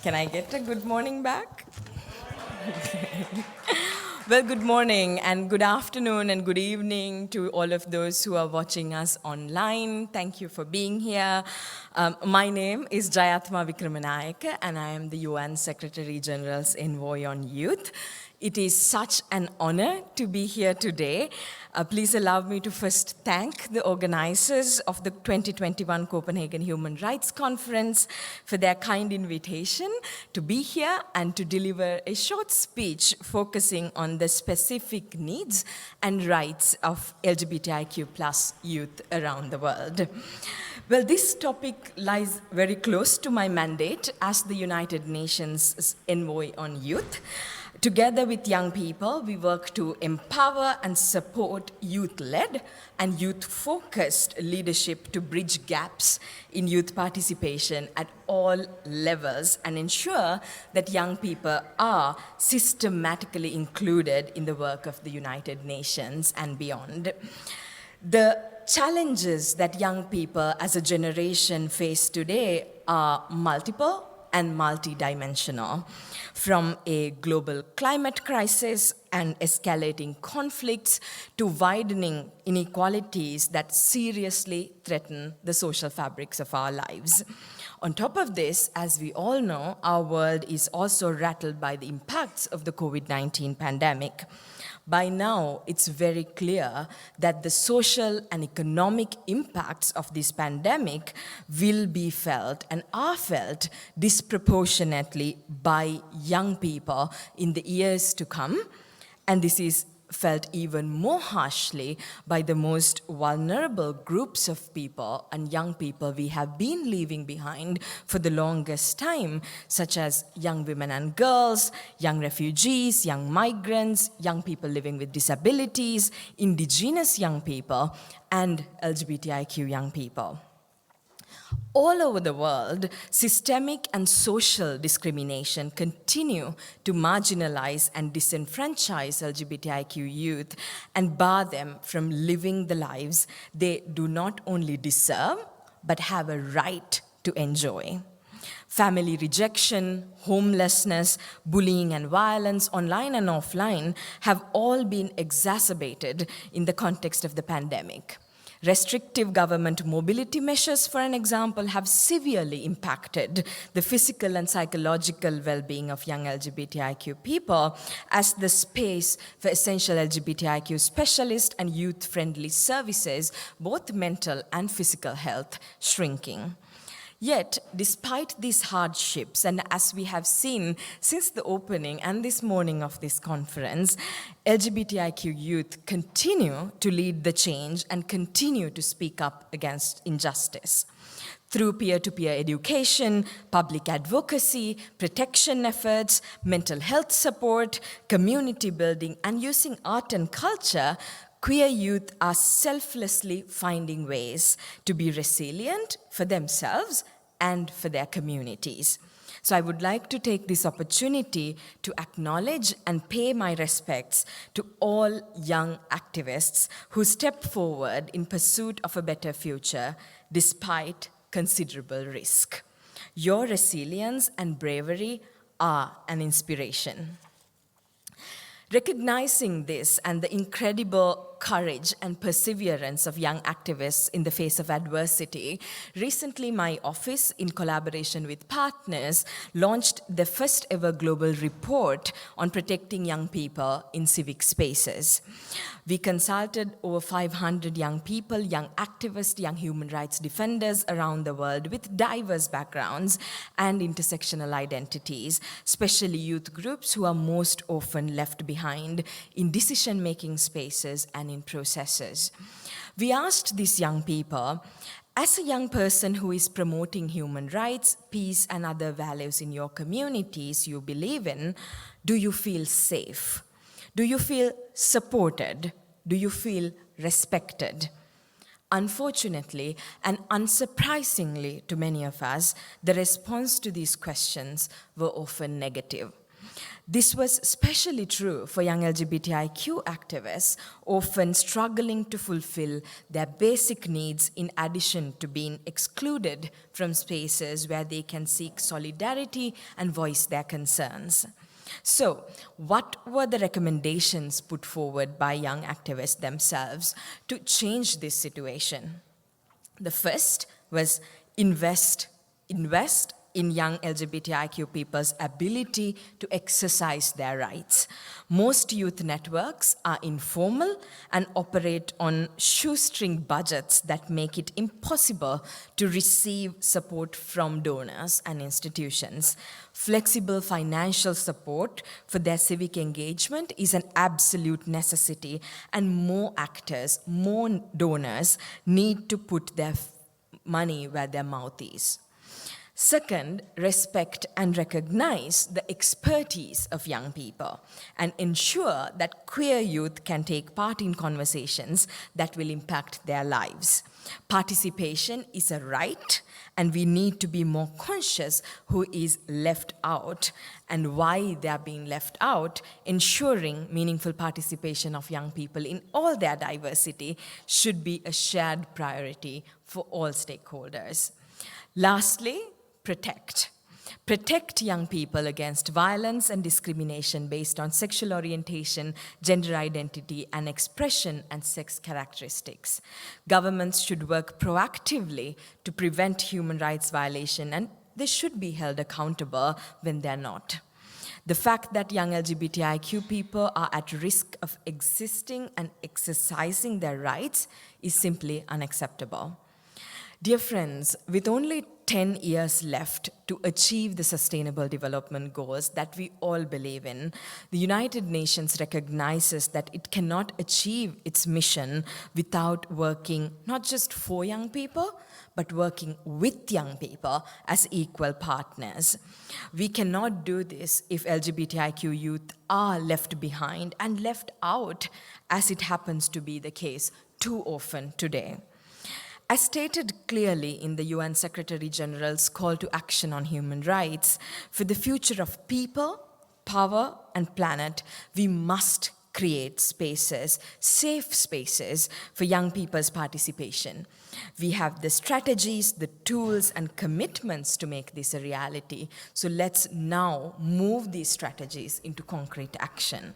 Can I get a good morning back? Well, good morning and good afternoon and good evening to all of those who are watching us online. Thank you for being here. My name is Jayathma Wickramanayake and I am the UN Secretary General's Envoy on Youth. It is such an honor to be here today. Please allow me to first thank the organizers of the 2021 Copenhagen Human Rights Conference for their kind invitation to be here and to deliver a short speech focusing on the specific needs and rights of LGBTIQ+ youth around the world. Well, this topic lies very close to my mandate as the United Nations Envoy on Youth. Together with young people, we work to empower and support youth-led and youth-focused leadership to bridge gaps in youth participation at all levels and ensure that young people are systematically included in the work of the United Nations and beyond. The challenges that young people as a generation face today are multiple and multidimensional, from a global climate crisis and escalating conflicts to widening inequalities that seriously threaten the social fabrics of our lives. On top of this, as we all know, our world is also rattled by the impacts of the COVID-19 pandemic. By now, it's very clear that the social and economic impacts of this pandemic will be felt and are felt disproportionately by young people in the years to come. And this is felt even more harshly by the most vulnerable groups of people and young people we have been leaving behind for the longest time, such as young women and girls, young refugees, young migrants, young people living with disabilities, indigenous young people, and LGBTIQ young people. All over the world, systemic and social discrimination continue to marginalize and disenfranchise LGBTIQ youth and bar them from living the lives they do not only deserve, but have a right to enjoy. Family rejection, homelessness, bullying and violence, online and offline, have all been exacerbated in the context of the pandemic. Restrictive government mobility measures, for an example, have severely impacted the physical and psychological well-being of young LGBTIQ people as the space for essential LGBTIQ specialist and youth-friendly services, both mental and physical health, shrinking. Yet, despite these hardships, and as we have seen since the opening and this morning of this conference, LGBTIQ youth continue to lead the change and continue to speak up against injustice. Through peer-to-peer education, public advocacy, protection efforts, mental health support, community building, and using art and culture, queer youth are selflessly finding ways to be resilient for themselves and for their communities. So I would like to take this opportunity to acknowledge and pay my respects to all young activists who step forward in pursuit of a better future despite considerable risk. Your resilience and bravery are an inspiration. Recognizing this and the incredible courage and perseverance of young activists in the face of adversity, recently my office, in collaboration with partners, launched the first ever global report on protecting young people in civic spaces. We consulted over 500 young people, young activists, young human rights defenders around the world with diverse backgrounds and intersectional identities, especially youth groups who are most often left behind in decision-making spaces and in processes. We asked these young people, as a young person who is promoting human rights, peace, and other values in your communities you believe in, do you feel safe? Do you feel supported? Do you feel respected? Unfortunately, and unsurprisingly to many of us, the response to these questions were often negative. This was especially true for young LGBTIQ activists, often struggling to fulfill their basic needs in addition to being excluded from spaces where they can seek solidarity and voice their concerns. So, what were the recommendations put forward by young activists themselves to change this situation? The first was invest in young LGBTIQ people's ability to exercise their rights. Most youth networks are informal and operate on shoestring budgets that make it impossible to receive support from donors and institutions. Flexible financial support for their civic engagement is an absolute necessity, and more actors, more donors need to put their money where their mouth is. Second, respect and recognize the expertise of young people and ensure that queer youth can take part in conversations that will impact their lives. Participation is a right, and we need to be more conscious who is left out and why they are being left out. Ensuring meaningful participation of young people in all their diversity should be a shared priority for all stakeholders. Lastly, protect. Protect young people against violence and discrimination based on sexual orientation, gender identity, and expression and sex characteristics. Governments should work proactively to prevent human rights violation, and they should be held accountable when they're not. The fact that young LGBTIQ people are at risk of existing and exercising their rights is simply unacceptable. Dear friends, with only 10 years left to achieve the Sustainable Development Goals that we all believe in, the United Nations recognizes that it cannot achieve its mission without working not just for young people, but working with young people as equal partners. We cannot do this if LGBTIQ youth are left behind and left out, as it happens to be the case too often today. As stated clearly in the UN Secretary General's call to action on human rights, for the future of people, power, and planet, we must create spaces, safe spaces for young people's participation. We have the strategies, the tools, and commitments to make this a reality. So let's now move these strategies into concrete action.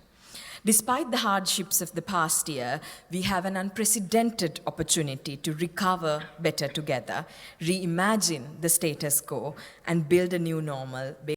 Despite the hardships of the past year, we have an unprecedented opportunity to recover better together, reimagine the status quo, and build a new normal